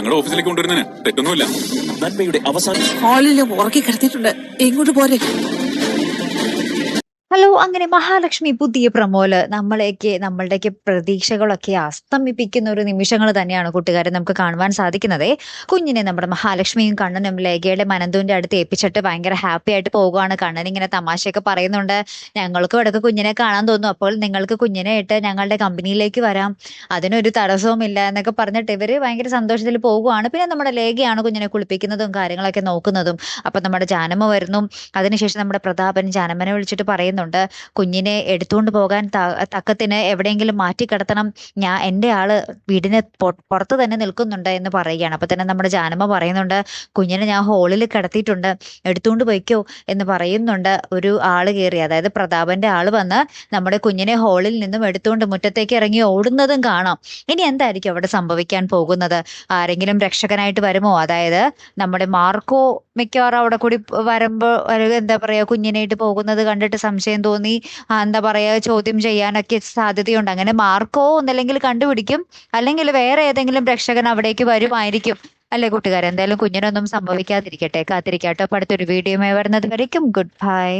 ഞങ്ങളുടെ ഓഫീസിലേക്ക് കൊണ്ടുവരുന്നതിന് തെറ്റൊന്നുമില്ല. നന്മയുടെ അവസാനം ഹാളിൽ ഉറക്കി കിടത്തിയിട്ടുണ്ട്. ഇങ്ങോട്ട് പോരെ. ഹലോ, അങ്ങനെ മഹാലക്ഷ്മി പുതിയ പ്രമോല് നമ്മളുടെയൊക്കെ പ്രതീക്ഷകളൊക്കെ അസ്തമിപ്പിക്കുന്ന ഒരു നിമിഷങ്ങൾ തന്നെയാണ് കൂട്ടുകാരെ നമുക്ക് കാണുവാൻ സാധിക്കുന്നത്. കുഞ്ഞിനെ നമ്മുടെ മഹാലക്ഷ്മിയും കണ്ണനും ലേഖയുടെ മനന്തുവിന്റെ അടുത്ത് ഏൽപ്പിച്ചിട്ട് ഭയങ്കര ഹാപ്പി ആയിട്ട് പോകുകയാണ്. കണ്ണൻ ഇങ്ങനെ തമാശയൊക്കെ പറയുന്നുണ്ട്, ഞങ്ങൾക്കും ഇടയ്ക്ക് കുഞ്ഞിനെ കാണാൻ തോന്നും, അപ്പോൾ നിങ്ങൾക്ക് കുഞ്ഞിനെ ഇട്ട് ഞങ്ങളുടെ കമ്പനിയിലേക്ക് വരാം, അതിനൊരു തടസ്സവും ഇല്ല എന്നൊക്കെ പറഞ്ഞിട്ട് ഇവര് ഭയങ്കര സന്തോഷത്തിൽ പോകുവാണ്. പിന്നെ നമ്മുടെ ലേഖയാണ് കുഞ്ഞിനെ കുളിപ്പിക്കുന്നതും കാര്യങ്ങളൊക്കെ നോക്കുന്നതും. അപ്പൊ നമ്മുടെ ജാനമ്മ വരുന്നു. അതിനുശേഷം നമ്മുടെ പ്രതാപൻ ജാനമ്മനെ വിളിച്ചിട്ട് പറയുന്നുണ്ട്, കുഞ്ഞിനെ എടുത്തുകൊണ്ട് പോകാൻ തക്കത്തിന് എവിടെയെങ്കിലും മാറ്റി കിടത്തണം, എൻ്റെ ആള് വീടിന് പുറത്ത് തന്നെ നിൽക്കുന്നുണ്ട് എന്ന് പറയുകയാണ്. അപ്പൊ തന്നെ നമ്മുടെ ജാനമ്മ പറയുന്നുണ്ട്, കുഞ്ഞിനെ ഞാൻ ഹോളിൽ കിടത്തിയിട്ടുണ്ട്, എടുത്തുകൊണ്ട് പോയിക്കോ എന്ന് പറയുന്നുണ്ട്. ഒരു ആള് കയറി, അതായത് പ്രതാപന്റെ ആള് വന്ന് നമ്മുടെ കുഞ്ഞിനെ ഹോളിൽ നിന്നും എടുത്തുകൊണ്ട് മുറ്റത്തേക്ക് ഇറങ്ങി ഓടുന്നതും കാണാം. ഇനി എന്തായിരിക്കും അവിടെ സംഭവിക്കാൻ പോകുന്നത്? ആരെങ്കിലും രക്ഷകനായിട്ട് വരുമോ? അതായത് നമ്മുടെ മാർക്കോ മിക്കവാറും അവിടെ കൂടി വരുമ്പോൾ എന്താ പറയാ, കുഞ്ഞിനായിട്ട് പോകുന്നത് കണ്ടിട്ട് സംശയം തോന്നി എന്താ പറയാ ചോദ്യം ചെയ്യാനൊക്കെ സാധ്യതയുണ്ട്. അങ്ങനെ മാർക്കോ ഒന്നല്ലെങ്കിൽ കണ്ടുപിടിക്കും, അല്ലെങ്കിൽ വേറെ ഏതെങ്കിലും രക്ഷകൻ അവിടേക്ക് വരുമായിരിക്കും. അല്ലേ കൂട്ടുകാരെ? എന്തായാലും കുഞ്ഞിനൊന്നും സംഭവിക്കാതിരിക്കട്ടെ, കാത്തിരിക്കട്ടെ. അപ്പൊ അടുത്തൊരു വീഡിയോയുമായി വരുന്നത് വരയ്ക്കും ഗുഡ് ബൈ.